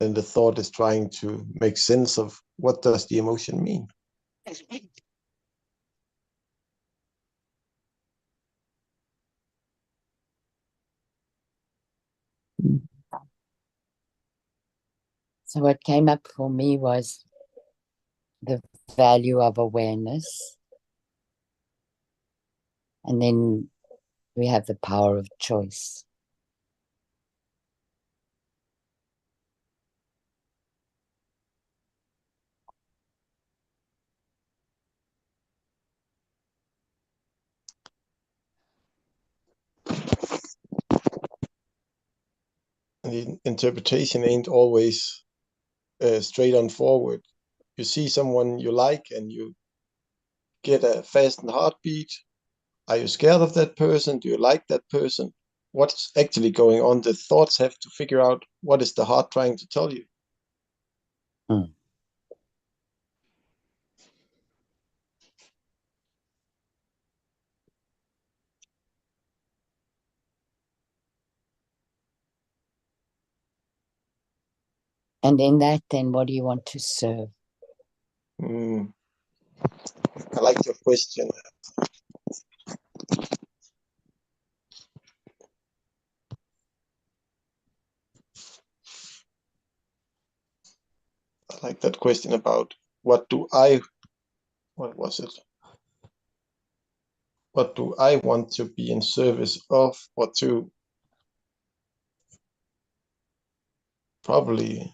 then the thought is trying to make sense of what does the emotion mean. So what came up for me was the value of awareness. And then we have the power of choice. The interpretation ain't always straight on forward. You see someone you like and you get a fast heartbeat. Are you scared of that person? Do you like that person? What's actually going on? The thoughts have to figure out what is the heart trying to tell you. Mm. And in that, then, what do you want to serve? I like your question. I like that question about what was it? What do I want to be in service of, or to? Probably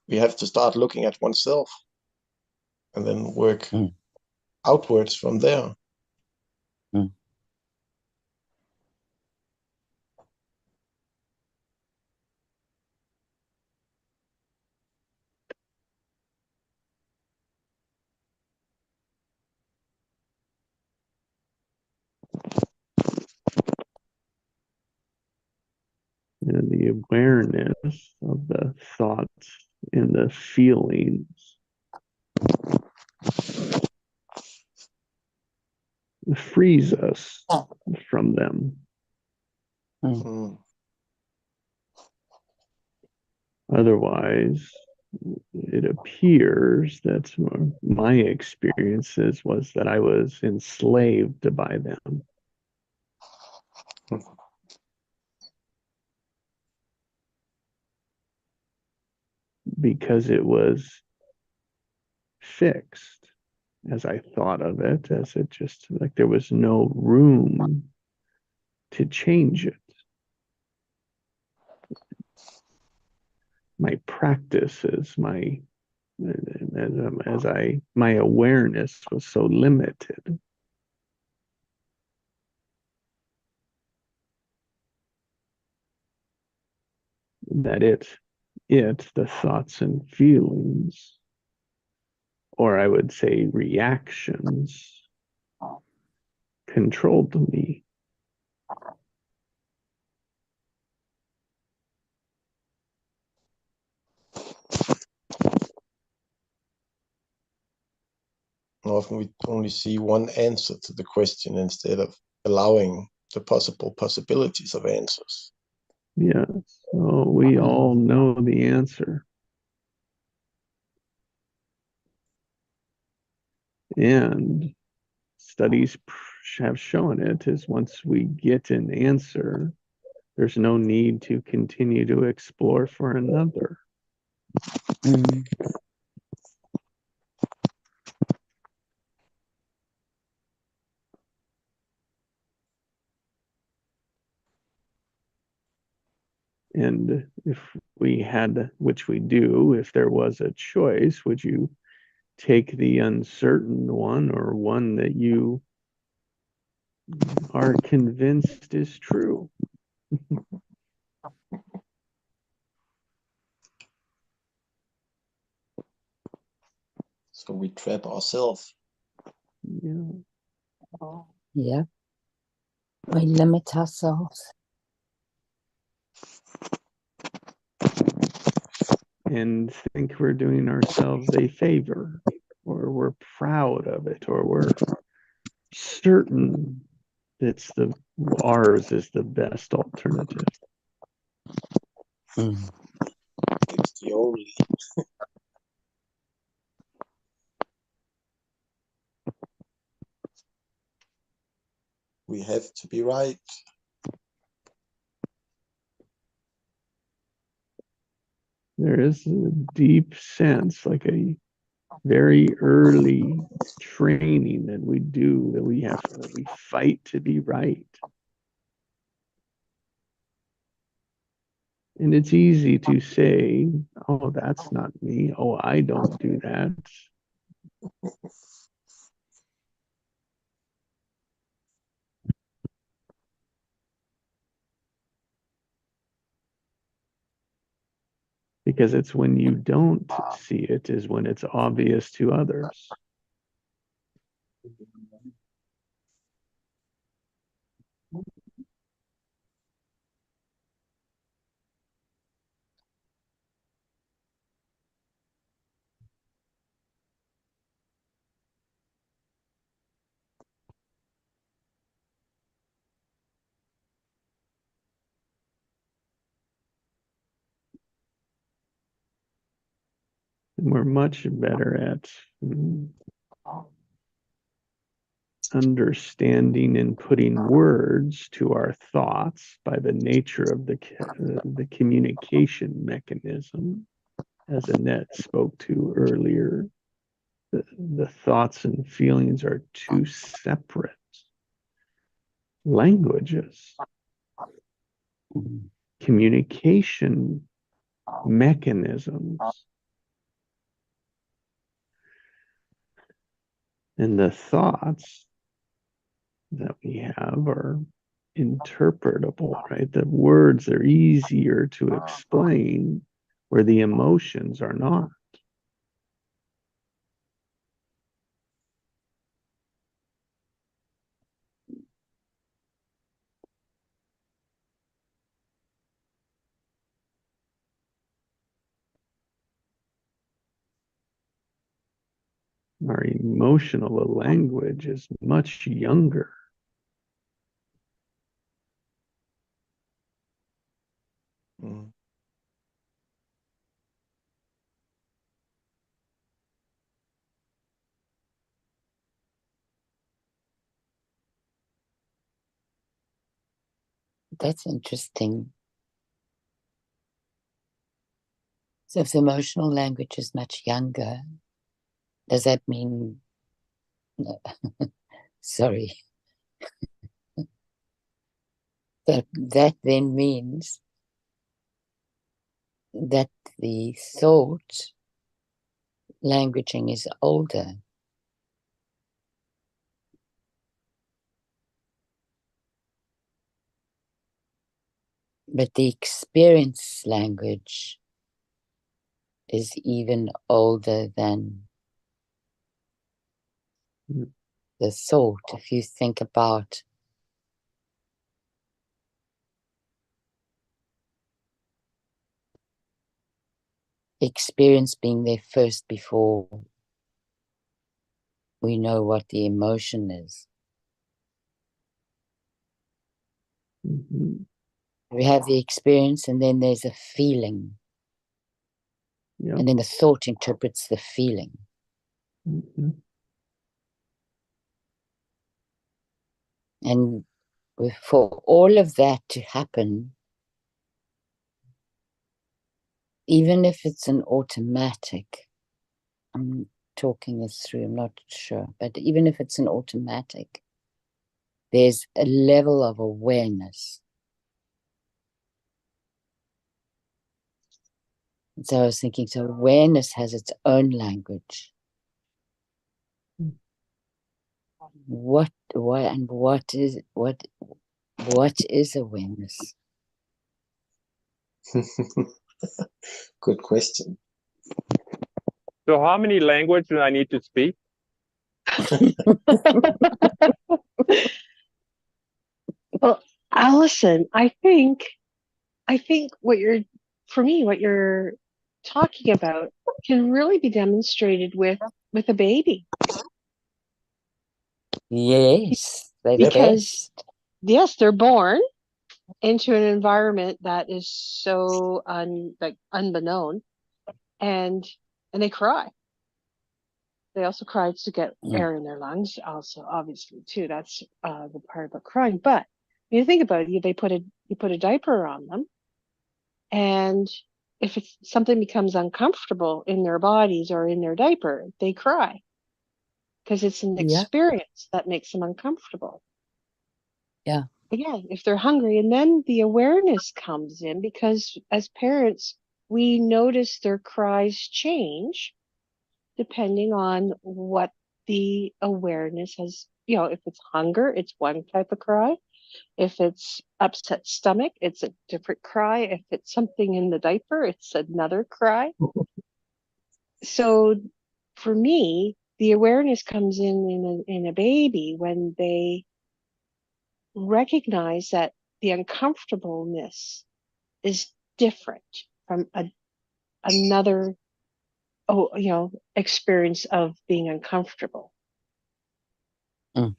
we have to start looking at oneself and then work outwards from there. Mm. And the awareness of the thoughts and the feelings frees us from them. Mm. Otherwise, it appears that my experiences was that I was enslaved by them. Because it was fixed as I thought of it, as it just like there was no room to change it. My practices, my awareness was so limited that the thoughts and feelings, or I would say reactions, controlled me. Often we only see one answer to the question instead of allowing the possibilities of answers. Yes, so we all know the answer. And studies have shown it is once we get an answer, there's no need to continue to explore for another. And if we had, which we do, if there was a choice, would you take the uncertain one or one that you are convinced is true? So we trap ourselves. Yeah. Yeah. We limit ourselves. And think we're doing ourselves a favor, or we're proud of it, or we're certain it's ours is the best alternative. It's we only. We have to be right. There is a deep sense, like a very early training that we do, that we fight to be right. And it's easy to say, oh, that's not me. Oh, I don't do that. Because it's when you don't see it is when it's obvious to others. And we're much better at understanding and putting words to our thoughts by the nature of the communication mechanism, as Annette spoke to earlier. The thoughts and feelings are two separate languages. Communication mechanisms. And the thoughts that we have are interpretable, right? The words are easier to explain where the emotions are not. Our emotional language is much younger. Mm. That's interesting. So if the emotional language is much younger, does that mean, no, sorry, that then means that the thought languaging is older? But the experience language is even older than the thought. If you think about experience being there first before we know what the emotion is. Mm-hmm. We have the experience and then there's a feeling. Yep. And then the thought interprets the feeling. Mm-hmm. And for all of that to happen, even if it's an automatic, I'm talking this through, I'm not sure, but even if it's an automatic, there's a level of awareness. And so I was thinking, so awareness has its own language. What is awareness? Good question. So how many languages do I need to speak? Well, Allison, I think what you're talking about can really be demonstrated with a baby. Yes, they're Because best. yes, they're born into an environment that is so unbeknown, and they cry. They also cry to get Mm. air in their lungs, also obviously too. That's the part about crying. But when you think about it, you put a diaper on them, and if it's something becomes uncomfortable in their bodies or in their diaper, they cry because it's an Yeah. experience that makes them uncomfortable. Yeah. Again, if they're hungry, and then the awareness comes in, because as parents, we notice their cries change depending on what the awareness has. If it's hunger, it's one type of cry. If it's upset stomach, it's a different cry. If it's something in the diaper, it's another cry. So for me, the awareness comes in a baby when they recognize that the uncomfortableness is different from another experience of being uncomfortable. Mm.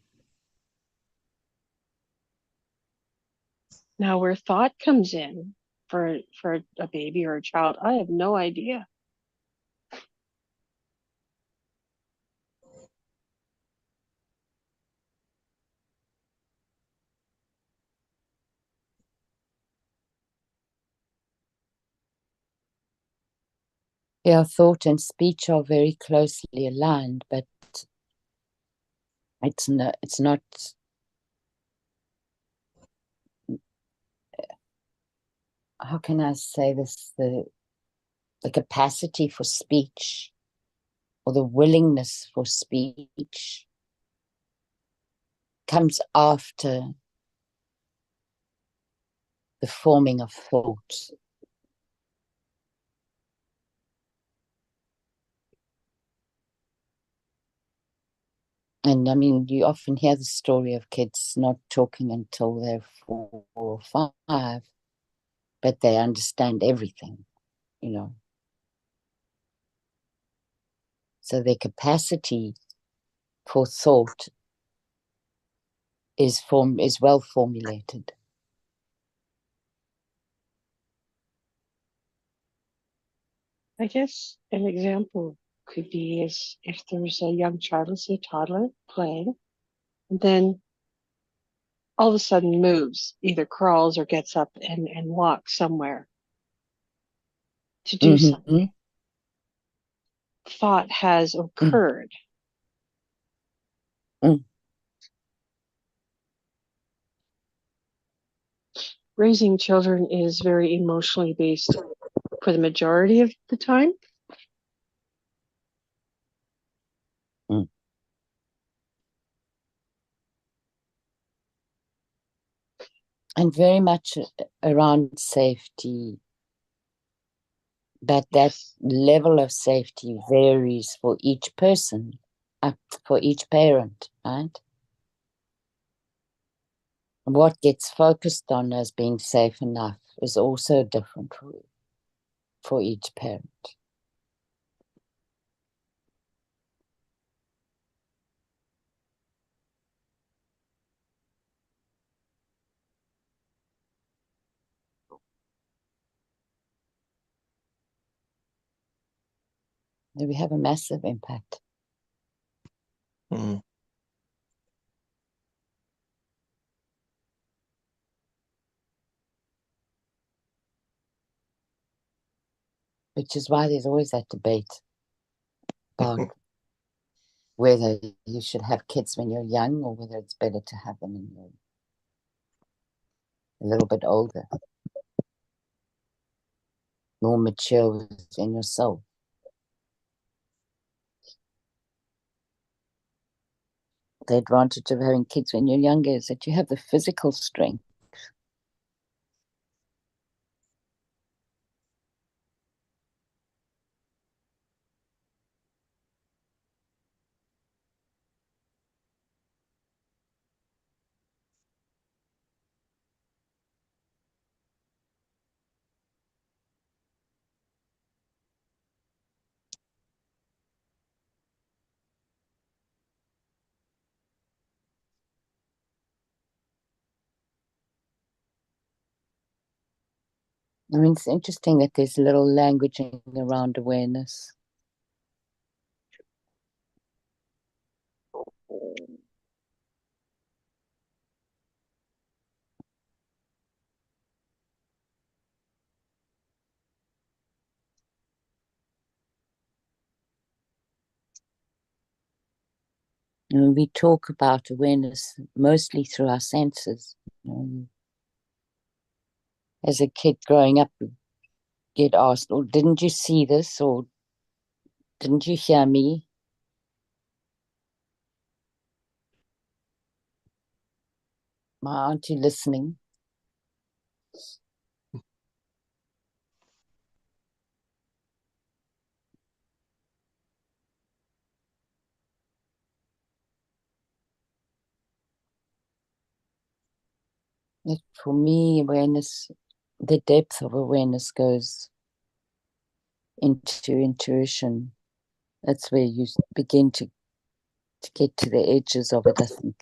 Now, where thought comes in for a baby or a child, I have no idea. Yeah, thought and speech are very closely aligned, but it's not how can I say this, the capacity for speech or the willingness for speech comes after the forming of thought. And I mean, you often hear the story of kids not talking until they're 4 or 5, but they understand everything, you know. So their capacity for thought is well formulated. I guess an example could be is if there's a young child, let's say a toddler, playing, and then all of a sudden moves, either crawls or gets up and walks somewhere to do Mm-hmm. something. Thought has Mm. occurred. Mm. Raising children is very emotionally based for the majority of the time. Mm. And very much around safety, but that Yes. level of safety varies for each person, for each parent, right? What gets focused on as being safe enough is also different for each parent. We have a massive impact. Mm. Which is why there's always that debate about whether you should have kids when you're young or whether it's better to have them when you're a little bit older, more mature within your soul. The advantage of having kids when you're younger is that you have the physical strength. I mean, it's interesting that there's little languaging around awareness. And we talk about awareness mostly through our senses. As a kid growing up, we get asked, "Oh, didn't you see this?" or "Didn't you hear me?" Aren't you listening? For me, awareness, the depth of awareness goes into intuition. That's where you begin to get to the edges of it, I think.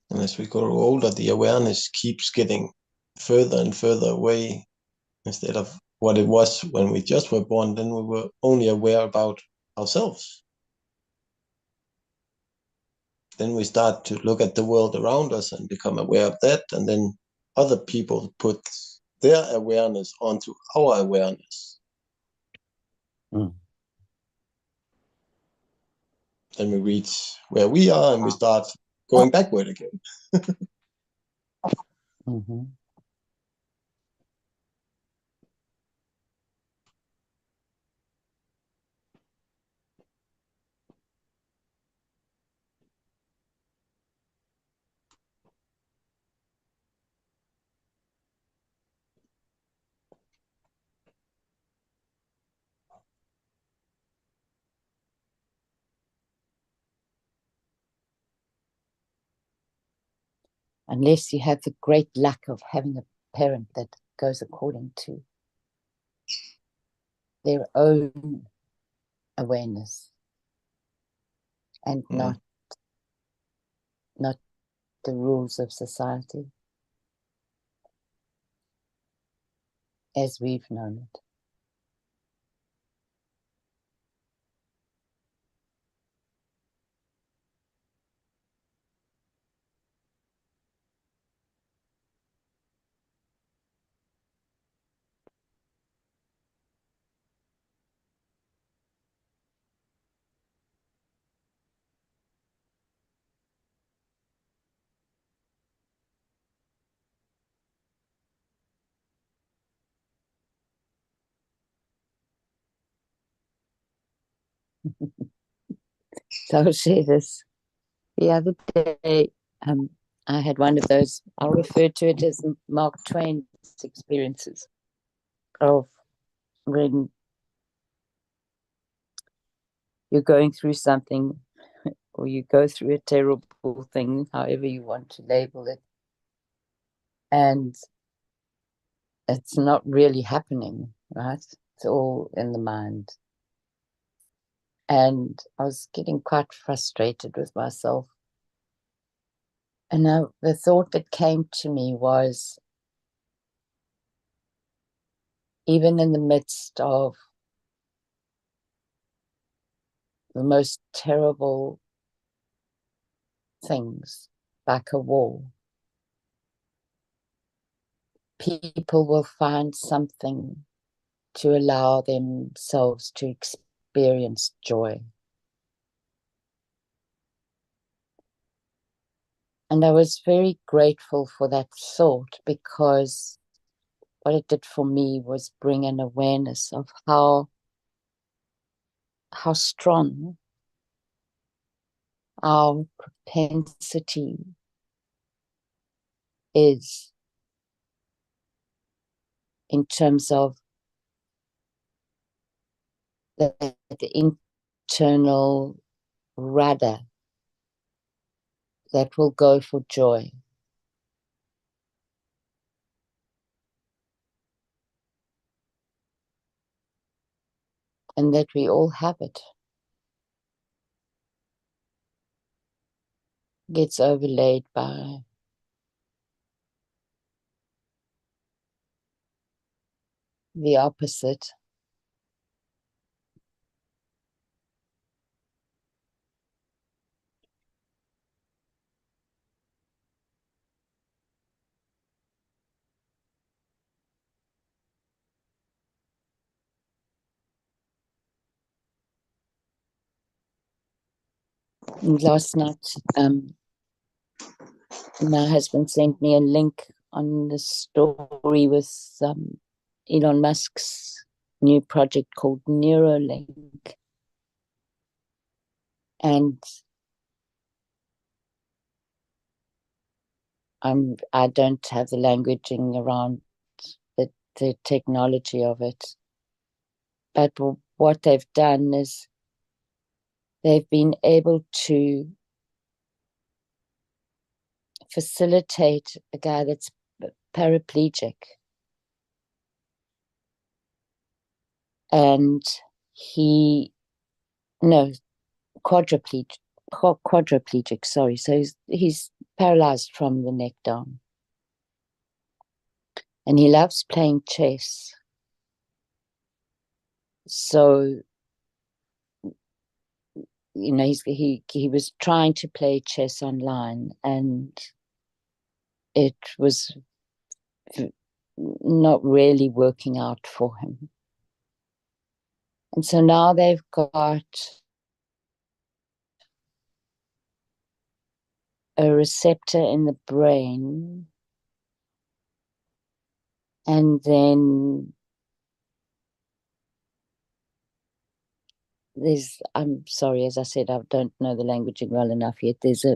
And as we grow older, the awareness keeps getting further and further away instead of what it was when we just were born. Then we were only aware about ourselves. Then we start to look at the world around us and become aware of that. And then other people put their awareness onto our awareness. Mm. Then we reach where we are and we start going backward again. Mm-hmm. Unless you have the great luck of having a parent that goes according to their own awareness and not the rules of society as we've known it. So I'll share this. The other day, I had one of those, I'll refer to it as Mark Twain's experiences of when you're going through something or you go through a terrible thing, however you want to label it, and it's not really happening, right? It's all in the mind. And I was getting quite frustrated with myself. And the thought that came to me was, even in the midst of the most terrible things, like a war, people will find something to allow themselves to experience joy. And I was very grateful for that thought, because what it did for me was bring an awareness of how strong our propensity is in terms of the internal rudder that will go for joy. And that we all have it. Gets overlaid by the opposite. And last night, my husband sent me a link on the story with Elon Musk's new project called Neuralink. And I don't have the languaging around the technology of it. But what they've done is they've been able to facilitate a guy that's paraplegic. And quadriplegic, sorry. So he's paralyzed from the neck down. And he loves playing chess. So, he was trying to play chess online, and it was not really working out for him. And so now they've got a receptor in the brain, and then I'm sorry, as I said, I don't know the languaging well enough yet. There's a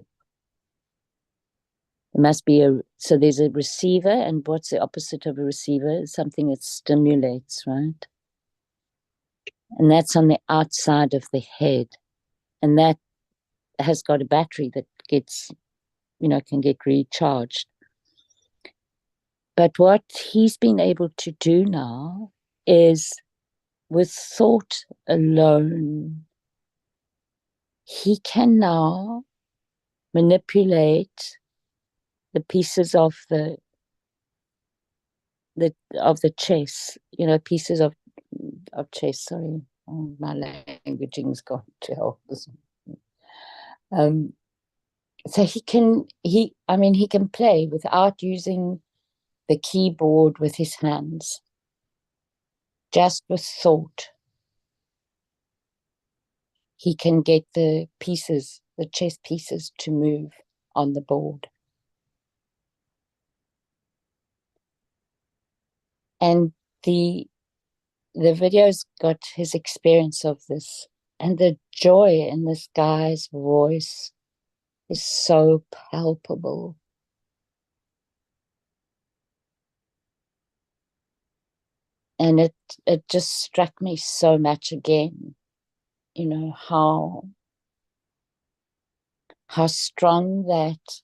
receiver, and what's the opposite of a receiver? Something that stimulates, right? And that's on the outside of the head. And that has got a battery that can get recharged. But what he's been able to do now is, with thought alone, he can now manipulate the pieces of the chess, pieces of chess. Sorry, my languaging's gone to hell. So he can play without using the keyboard with his hands, just with thought. He can get the chess pieces to move on the board. And the video's got his experience of this And the joy in this guy's voice is so palpable. And it just struck me so much again, you know, how strong that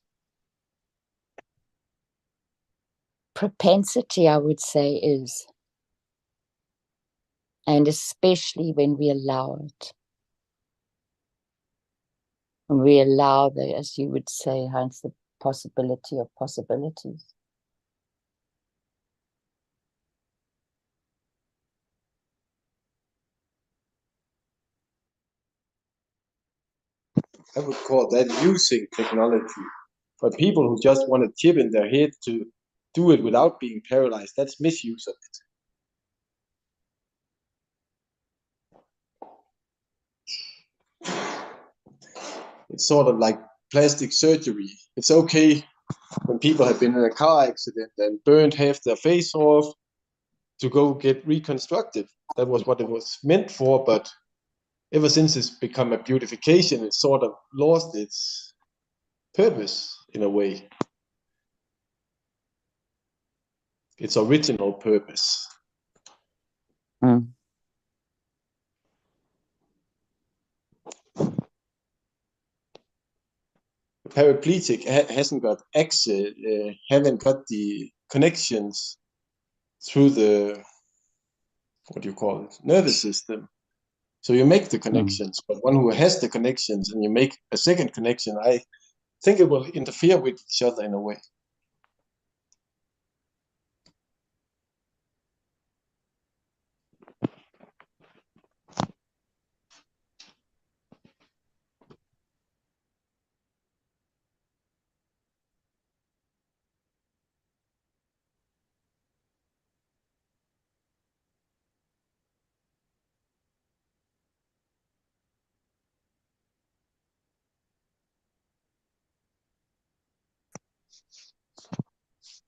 propensity, I would say, is. And especially when we allow it. When we allow the, as you would say, Hans, the possibility of possibilities. I would call that using technology. For people who just want a chip in their head to do it without being paralyzed, that's misuse of it. It's sort of like plastic surgery. It's okay when people have been in a car accident and burned half their face off to go get reconstructed. That was what it was meant for, but ever since it's become a beautification, it's sort of lost its purpose in a way. Its original purpose. Mm. The paraplegic hasn't got access, haven't got the connections through the, what do you call it, nervous system. So you make the connections, but one who has the connections and you make a second connection, I think it will interfere with each other in a way.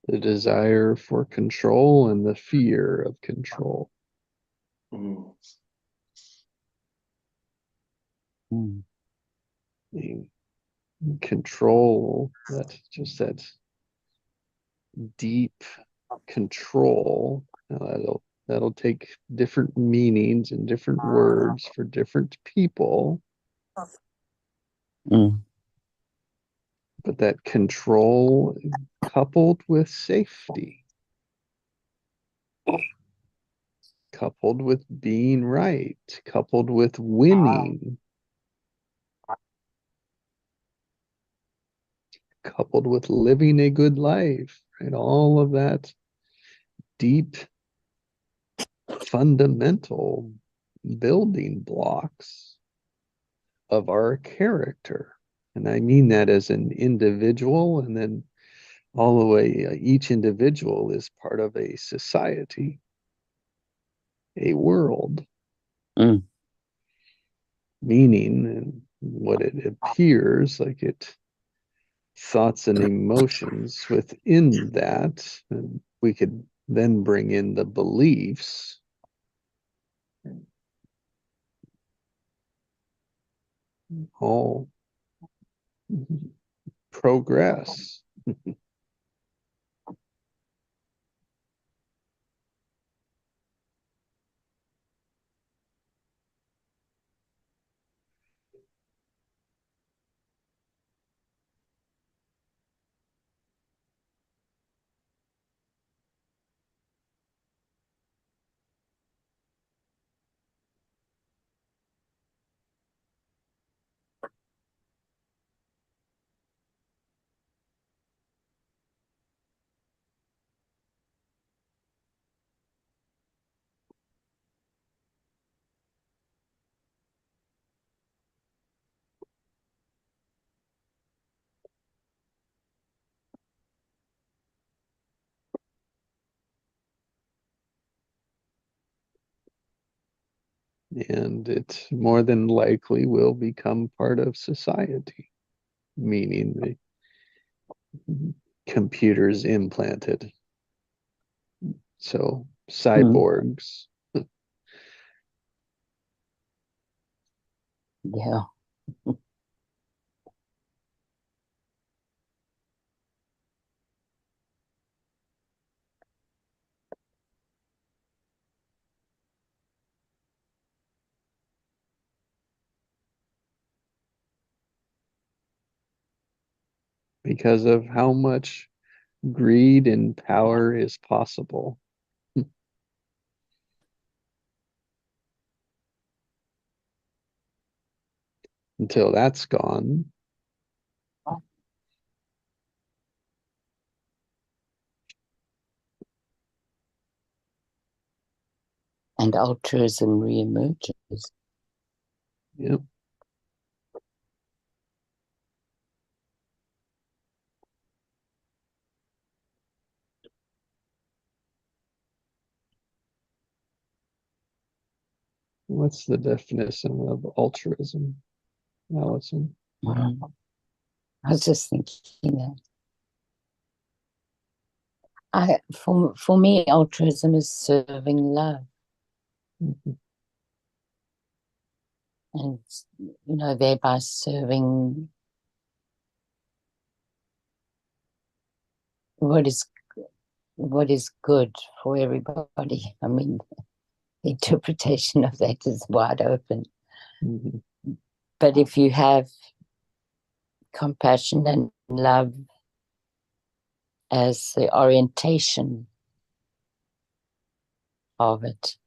The desire for control and the fear of control. Mm. Mm. The control, that's just that deep control. That'll take different meanings and different words for different people. Mm. But that control coupled with safety, coupled with being right, coupled with winning, coupled with living a good life, right? All of that deep, fundamental building blocks of our character. And I mean that as an individual, and then all the way, each individual is part of a society, a world. Mm. Meaning, and what it appears like, it thoughts and emotions within that, and we could then bring in the beliefs, all progress. And it more than likely will become part of society, meaning the computers implanted. So cyborgs, Yeah. Because of how much greed and power is possible. Until that's gone. And altruism reemerges. Yep. What's the definition of altruism, Allison? Mhm. I was just thinking that. For me, altruism is serving love. Mhm. And, thereby serving what is good for everybody. I mean, the interpretation of that is wide open. Mhm. But if you have compassion and love as the orientation of it,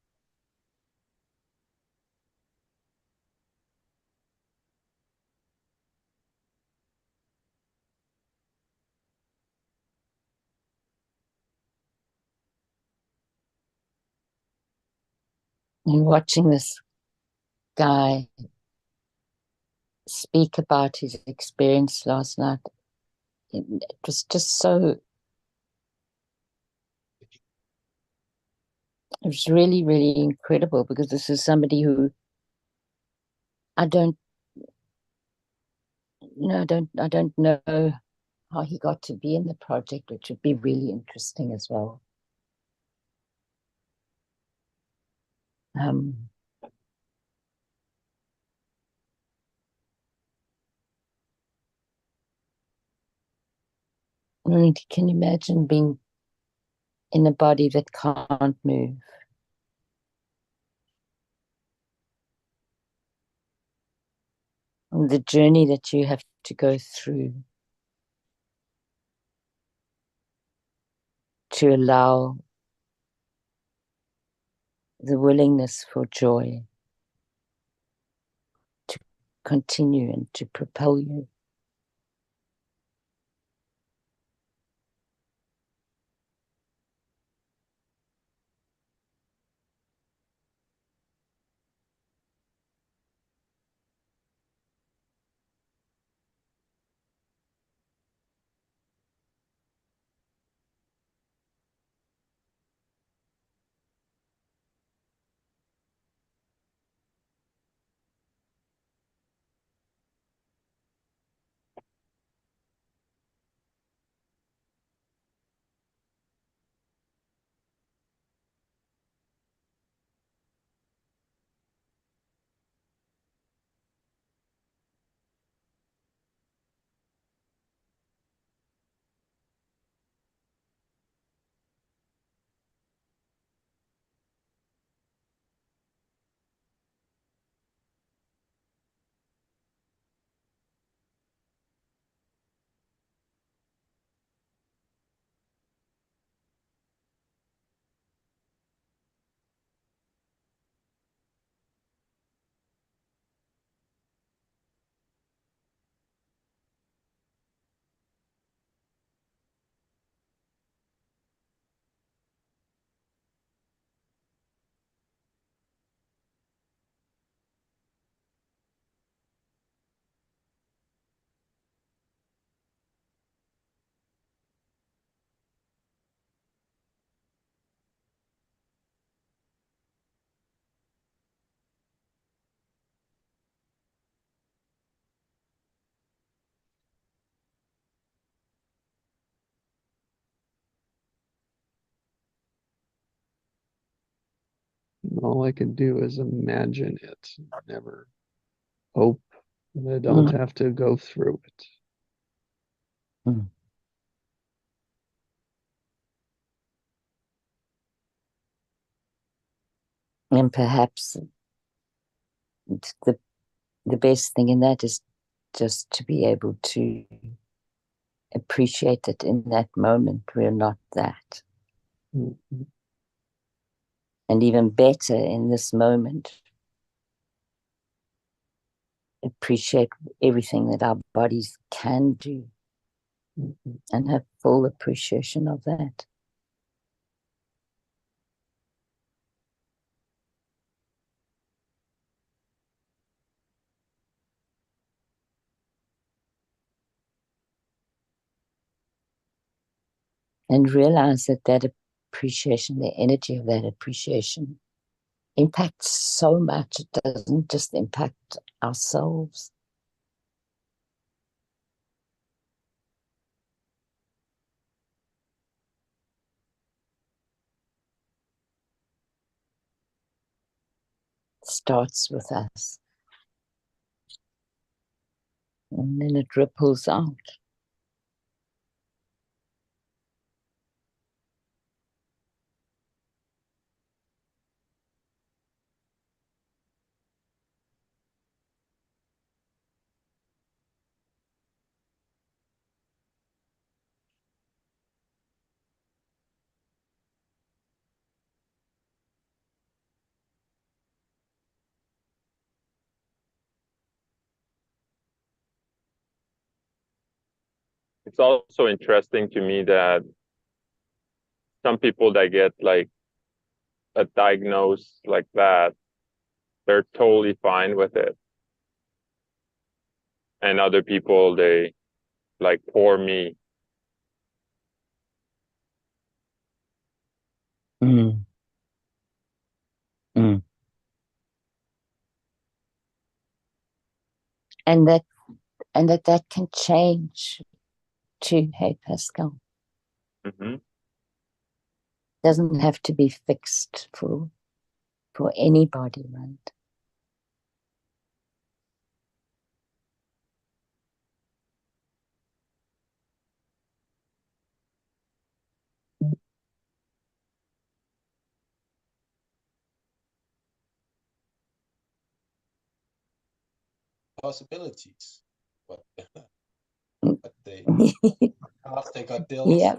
and watching this guy speak about his experience last night, it was just so, it was really, really incredible, because this is somebody who I don't know how he got to be in the project, which would be really interesting as well. I mean, can you imagine being in a body that can't move? And the journey that you have to go through to allow the willingness for joy to continue and to propel you. All I can do is imagine it. Never hope they don't have to go through it. Mm. And perhaps the best thing in that is just to be able to appreciate it in that moment. We're not that. Mm-hmm. And even better in this moment, appreciate everything that our bodies can do Mm-hmm. and have full appreciation of that. And realize that that appreciation, the energy of that appreciation, impacts so much. It doesn't just impact ourselves. It starts with us. And then it ripples out. It's also interesting to me that some people that get like a diagnosis like that, they're totally fine with it. And other people, they like, poor me. Mm. Mm. And that can change too, hey Pascal. Mm-hmm. Doesn't have to be fixed for anybody, right? Possibilities. But, but they got dealt. Yeah.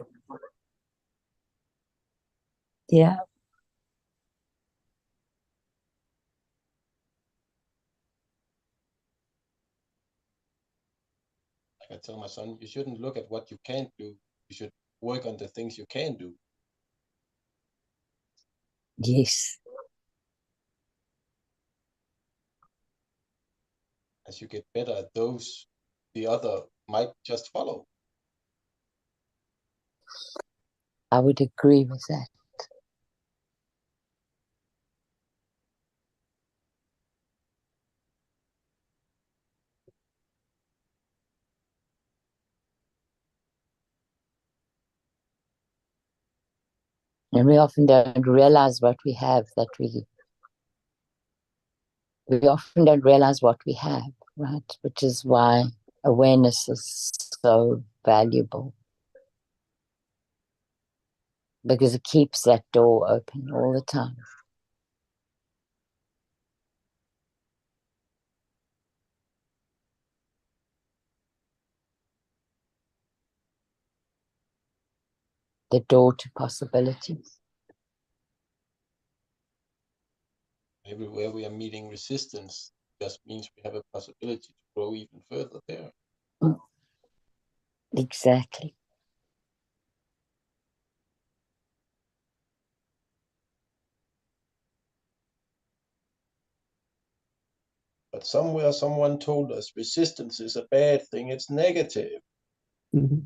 Yeah. Like I tell my son, you shouldn't look at what you can't do. You should work on the things you can do. Yes. As you get better at those, the other might just follow. I would agree with that. And we often don't realize what we have, we often don't realize what we have, right? Which is why awareness is so valuable. Because it keeps that door open all the time. The door to possibilities. Everywhere we are meeting resistance just means we have a possibility to grow even further there. Exactly. But somewhere someone told us resistance is a bad thing, it's negative. Mm-hmm.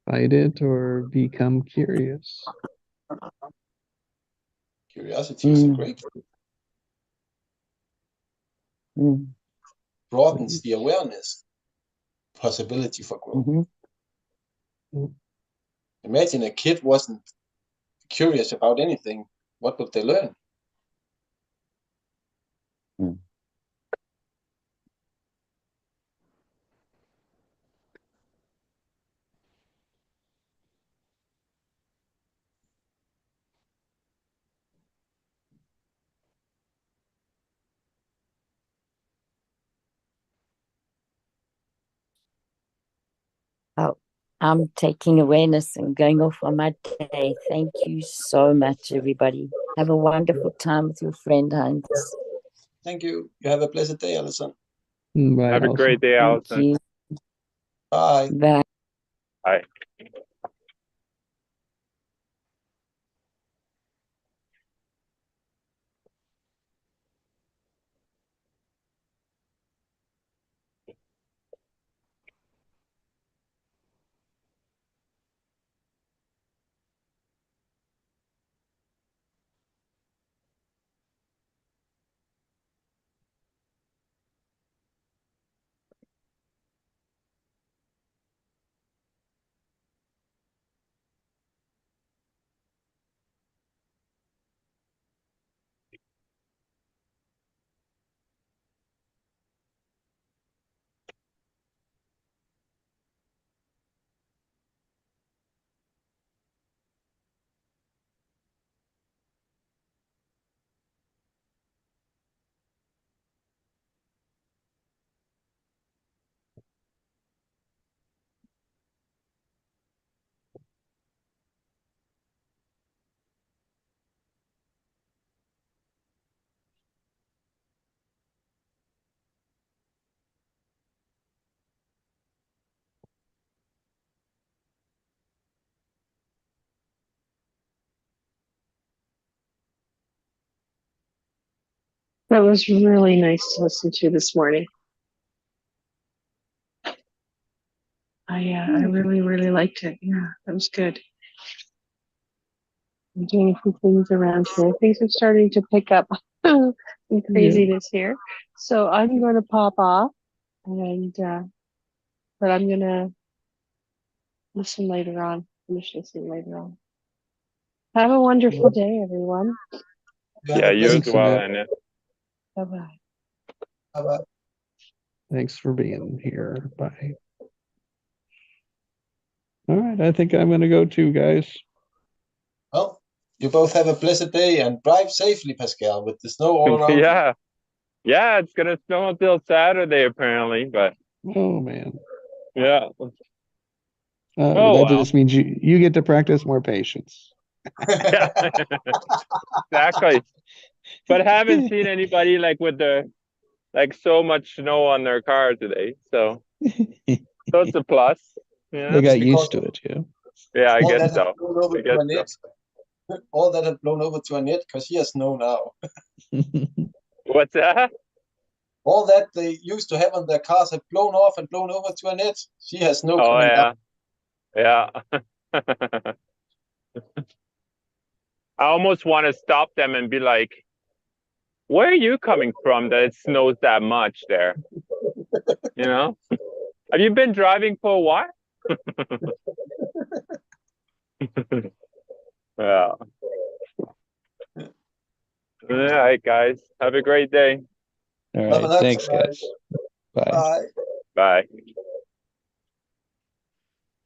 Fight it or become curious. Curiosity is a great thing. Broadens the awareness. possibility for growth. Mhm. Imagine a kid wasn't curious about anything. What would they learn? Oh, I'm taking awareness and going off on my day. Thank you so much, everybody. Have a wonderful time with your friend Heinz. Thank you. You have a blessed day, Alison. Bye, Have a Allison. great day, Thank Allison. you. Bye. Bye. Bye. That was really nice to listen to this morning. I really, really liked it. Yeah, that was good. I'm doing a few things around here. Things are starting to pick up some craziness here. So I'm going to pop off, and but I'm going to listen later on. Finish listening later on. Have a wonderful day, everyone. You have Yeah, a you as blessed Thanks, well, Annette. Annette. Bye bye. Bye-bye. Thanks for being here. Bye. All right, I think I'm gonna go too, guys. Well, you both have a blessed day and drive safely, Pascal, with the snow all around you. Yeah. Yeah, it's gonna snow until Saturday apparently, but Oh man. yeah. Oh, Oh, that well. just means you get to practice more patience. Yeah. Exactly. But haven't seen anybody like with so much snow on their car today. So it's a plus. Yeah. They got Because used to it, yeah. Yeah, I all guess that has so. blown over I guess to so. Annette. All that has blown over to Annette because she has snow now. What's that? All that they used to have on their cars have blown off and blown over to Annette. She has snow Oh coming down. yeah. Yeah. I almost want to stop them and be like, where are you coming from that it snows that much there? You know? Have you been driving for a while? Yeah. All right, guys. Have a great day. All Have a right, nice thanks, day. guys. Bye. Bye. Bye.